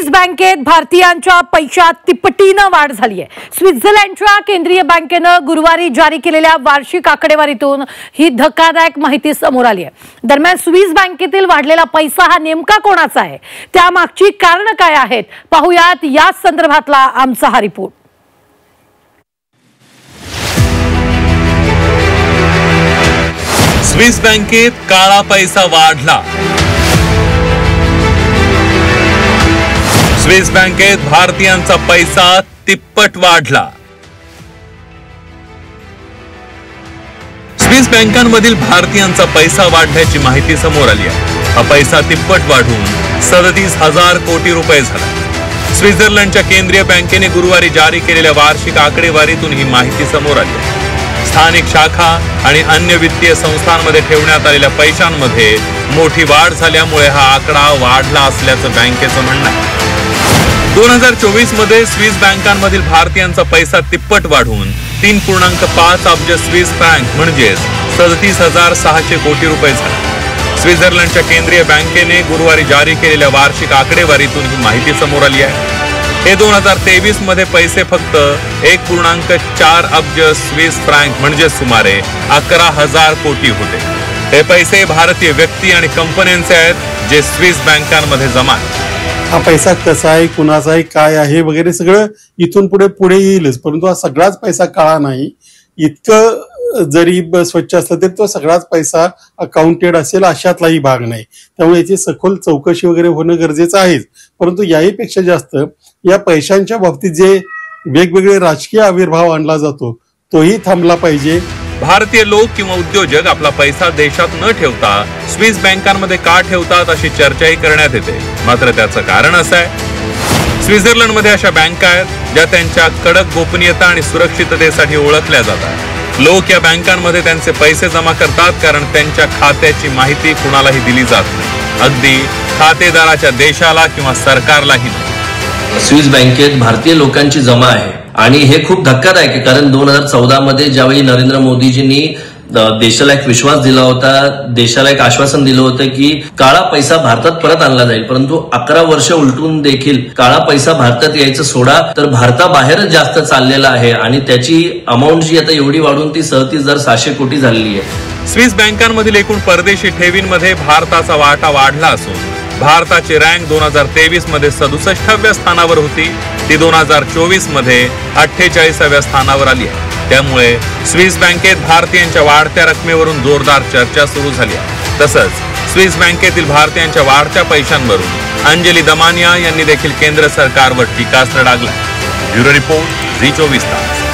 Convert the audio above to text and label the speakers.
Speaker 1: बँकेत भारतीयांच्या पैशात तिप्पटीनं वाढ झाली आहे। स्वित्झर्लंडच्या केंद्रीय बँकेनं गुरुवारी जारी केलेल्या वार्षिक आकडेवारीतून ही धक्कादायक माहिती समोर आली आहे। दरम्यान स्विस बँकेतील वाढलेला पैसा हा नेमका कोणाचा आहे, त्यामागची कारणं काय आहेत, पाहूयात या संदर्भातला आमचा हा रिपोर्ट।
Speaker 2: स्विस बँकेत काळा पैसा वाढला। स्विस बँकेत भारतीयांचा पैसा तिप्पट वाढला। स्विस बँकांमधील भारतीयांचा पैसा वाढल्याची माहिती समोर आली आहे। हा पैसा तिप्पट वाढून 37,000 कोटी रुपये झाला। स्वित्झर्लंडच्या केंद्रीय बँकेने गुरुवारी जारी केलेल्या वार्षिक आकडेवारीतून ही माहिती समोर आली आहे। स्थानिक शाखा आणि अन्य वित्तीय संस्थांमध्ये ठेवण्यात आलेल्या पैशांमध्ये मोठी वाढ झाल्यामुळे हा आकडा वाढला असल्याचं बँकेचं म्हणणं आहे। 2024 मध्ये स्विस बँकांमधील भारतीयांचा पैसा तिप्पट वाढून 3.5 अब्ज स्विस फ्रँक म्हणजेच 37,600 कोटी रुपये झाले। स्वित्झर्लंडच्या केंद्रीय बँकेने गुरुवारी जारी केलेल्या वार्षिक आकडेवारीतून ही माहिती समोर आली आहे। हे 2023 मध्ये पैसे फक्त 1.4 अब्ज स्विस फ्रँक म्हणजे सुमारे 11,000 कोटी होते। हे पैसे भारतीय व्यक्ती आणि कंपन्यांचे आहेत जे स्विस बँकांमध्ये जमा आहेत।
Speaker 3: हा पैसा कसा आहे, कुणाचा आहे, काय आहे वगैरे सगळं इथून पुढे येईलच, परंतु हा सगळाच पैसा काळा नाही। इतकं जरी स्वच्छ असलं तरी तो सगळाच पैसा अकाउंटेड असेल अशातलाही भाग नाही। त्यामुळे याची सखोल चौकशी वगैरे होणं गरजेचं आहेच, परंतु याहीपेक्षा जास्त या पैशांच्या बाबतीत जे वेगवेगळे राजकीय आविर्भाव आणला जातो तोही थांबला पाहिजे।
Speaker 2: भारतीय लोक किंवा उद्योजक आपला पैसा देशात न ठेवता स्विस बँकांमध्ये का ठेवतात अशी चर्चाही करण्यात येते। मात्र त्याचं कारण असं आहे, स्वित्झर्लंडमध्ये अशा बँका आहेत ज्या त्यांच्या कडक गोपनीयता आणि सुरक्षिततेसाठी ओळखल्या जातात। लोक या बँकांमध्ये त्यांचे पैसे जमा करतात कारण त्यांच्या खात्याची माहिती कुणालाही दिली जात नाही, अगदी खातेदाराच्या देशाला किंवा सरकारलाही नाही।
Speaker 4: स्विस बँकेत भारतीय लोकांची जमा आहे आणि हे खूप धक्कादायक आहे, कारण 2014 मध्ये ज्यावेळी नरेंद्र मोदीजींनी देशाला एक विश्वास दिला होता, देशाला एक आश्वासन दिलं होतं की काळा पैसा भारतात परत आणला जाईल, परंतु 11 वर्ष उलटून देखील काळा पैसा भारतात यायचं सोडा तर भारताबाहेरच जास्त चाललेला आहे आणि त्याची अमाऊंट जी आता एवढी वाढून ती 37,600 कोटी झालेली आहे।
Speaker 2: स्विस बँकांमधील एकूण परदेशी ठेवींमध्ये भारताचा वाटा वाढला असून भारताची रँक 2023 मध्ये 67व्या स्थानावर होती, ती 2024 मध्ये 48व्या स्थानावर आली आहे। त्यामुळे स्विस बँकेत भारतीयांच्या वाढत्या रकमेवरून जोरदार चर्चा सुरू झाली आहे। तसंच स्विस बँकेतील भारतीयांच्या वाढत्या पैशांवरून अंजली दमानिया यांनी देखील केंद्र सरकारवर टीकास्त्र डागला। ब्युरो रिपोर्ट, झी 24 तास।